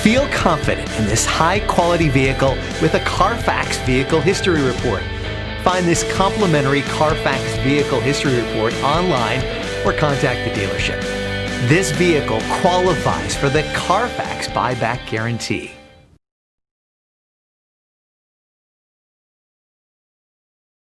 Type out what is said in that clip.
Feel confident in this high-quality vehicle with a CARFAX Vehicle History Report. Find this complimentary CARFAX Vehicle History Report online or contact the dealership. This vehicle qualifies for the CARFAX Buyback Guarantee.